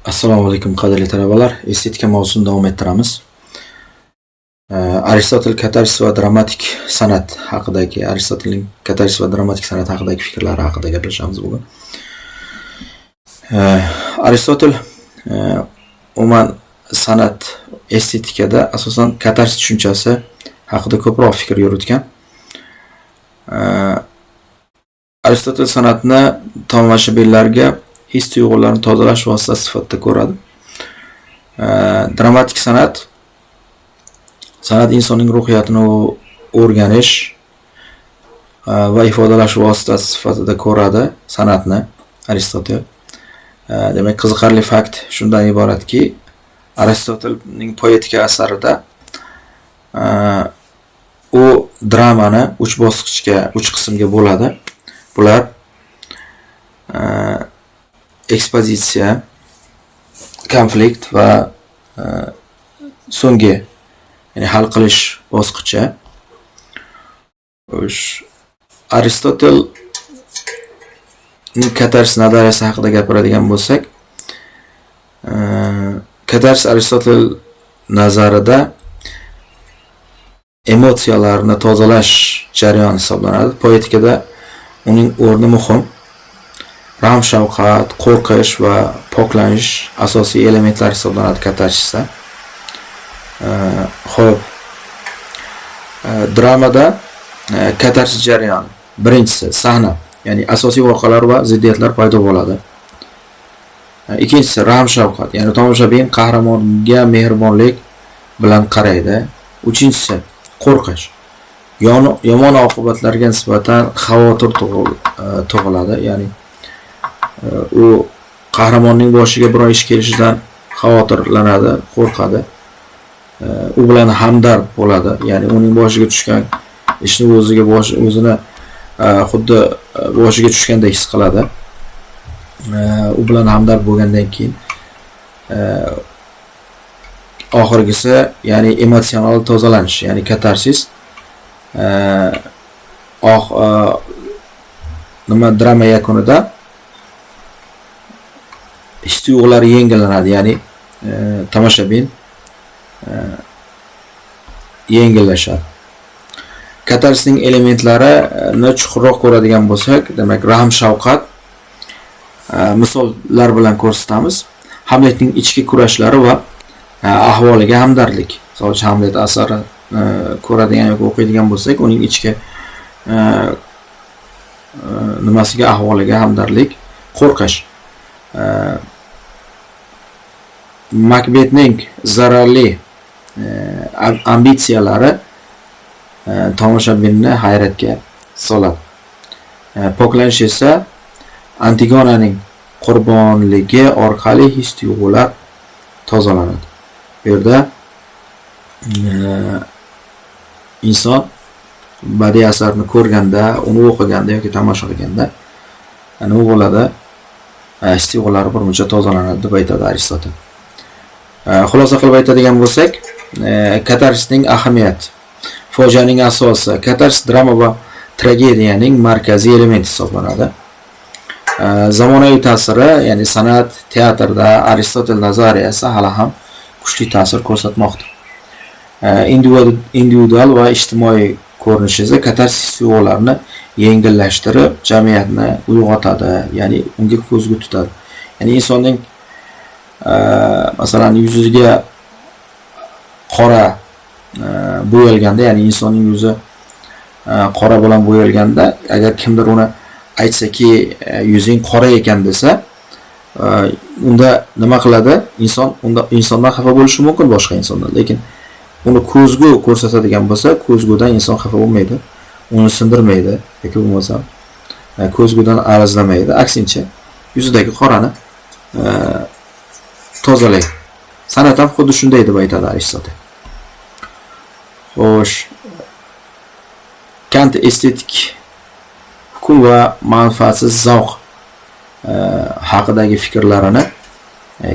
Assalomu alaykum qadrli talabalar. Estetika mavzusini davom ettiramiz. Aristotel katarsis va dramatik san'at haqidagi fikrlari haqida gaplashamiz bugun. Aristotel umuman san'at estetikada asosan katarsis tushunchasi haqida ko'proq fikr yuritgan. Aristotel san'atni tomoshabinlarga his-tuyg'ularni tozalash vositasi sifatida ko'radi. Dramatik san'at insonning ruhiyatini o'rganish va ifodalash vositasi sifatida ko'radi san'atni Aristotel. Demak, qiziqarli fakt shundan iboratki, Aristotelning poetika asarida u dramani 3 qismga bo'ladi. Bular ekspozitsiya, konflikt va so'nggi, ya'ni hal qilish bosqichi. Aristotelning katarsis nazariyasi haqida gapiradigan bo'lsak, katarsis Aristotel nazarida emotsiyalarni tozalash jarayoni hisoblanadi. Poetikada uning o'rni muhim. Rahm-shafqat, qo'rqish va poklanish asosiy elementlar hisoblanadi katarsisda. Xo'p, dramada katarsis jarayoni. Birinchisi sahna, ya'ni asosiy voqealar va ziddiyatlar paydo bo'ladi. Ikkinchisi rahm-shafqat, ya'ni tomoshabin qahramonga mehribonlik bilan qaraydi. Uchinchisi qo'rqish. Yomon oqibatlarga nisbatan xavotir tug'iladi, ya'ni u qahramonning boshiga biror ish kelishidan xavotirlanadi, qo'rqadi. U bilan hamdard bo'ladi, ya'ni uning boshiga tushgan ishni o'zini xuddi boshiga tushgandek his qiladi. U bilan hamdard bo'lgandan keyin oxirgisi, ya'ni emotsional tozalanish, ya'ni katarsis. Drama yakunida his-tuyg'ular yengillanadi, ya'ni tomoshabin yengillashadi. Katarsisning elementlarini chuqurroq ko'radigan bo'lsak, demak, rahm-shafqat misollar bilan ko'rsatamiz. Hamletning ichki kurashlari va ahvoliga hamdardlik. Misol uchun Hamlet asari ko'radigan yoki o'qiydigan bo'lsak, uning ichki nimasiga, ahvoliga hamdardlik, qo'rqish. Makbetning zararli ambitsiyalari tomoshabinni hayratga soladi. Poklanish esa Antigonaning qurbonligi orqali his-tuyg'ular tozalanadi. Bu yerda inson badiiy asarni ko'rganda, uni o'qiganda yoki tomosha qilganda nima bo'ladi? His-tuyg'ulari birmuncha tozalanadi deb aytadi Aristotel. Xulosa qilib aytadigan bo'lsak, katarsisning ahamiyati. Fojianing asosi. Katarsis drama va tragediyaning markaziy elementi hisoblanadi. Zamonaviy ta'siri, ya'ni san'at, teatrda Aristotel nazariyasi hali ham kuchli ta'sir ko'rsatmoqda. Individual va ijtimoiy ko'rinishi esa katarsis his-tuyg'ularni yengillashtirib, jamiyatni uyg'otadi, ya'ni unga ko'zgu tutadi. Ya'ni insonning masalan yuziga qora bo'yalganda, ya'ni insonning yuzi qora bilan bo'yalganda, agar kimdir uni aytsaki, yuzing qora ekan desa, unda nima qiladi? Insondan xafa bo'lishi mumkin, boshqa insondan. Lekin uni ko'zgu ko'rsatadigan bo'lsa, ko'zgudan inson xafa bo'lmaydi, uni sindirmaydi yoki bo'lmasa ko'zgudan arazlamaydi. Aksincha, yuzidagi qorani tozalaydi. San'at ham xuddi shunday deb aytadi Aristotel. Xo'sh, Kant estetik hukm va manfaatsiz zavq haqidagi fikrlarini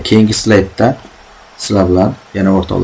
keyingi slaydda sizlar bilan yana o'rtoqlashamiz.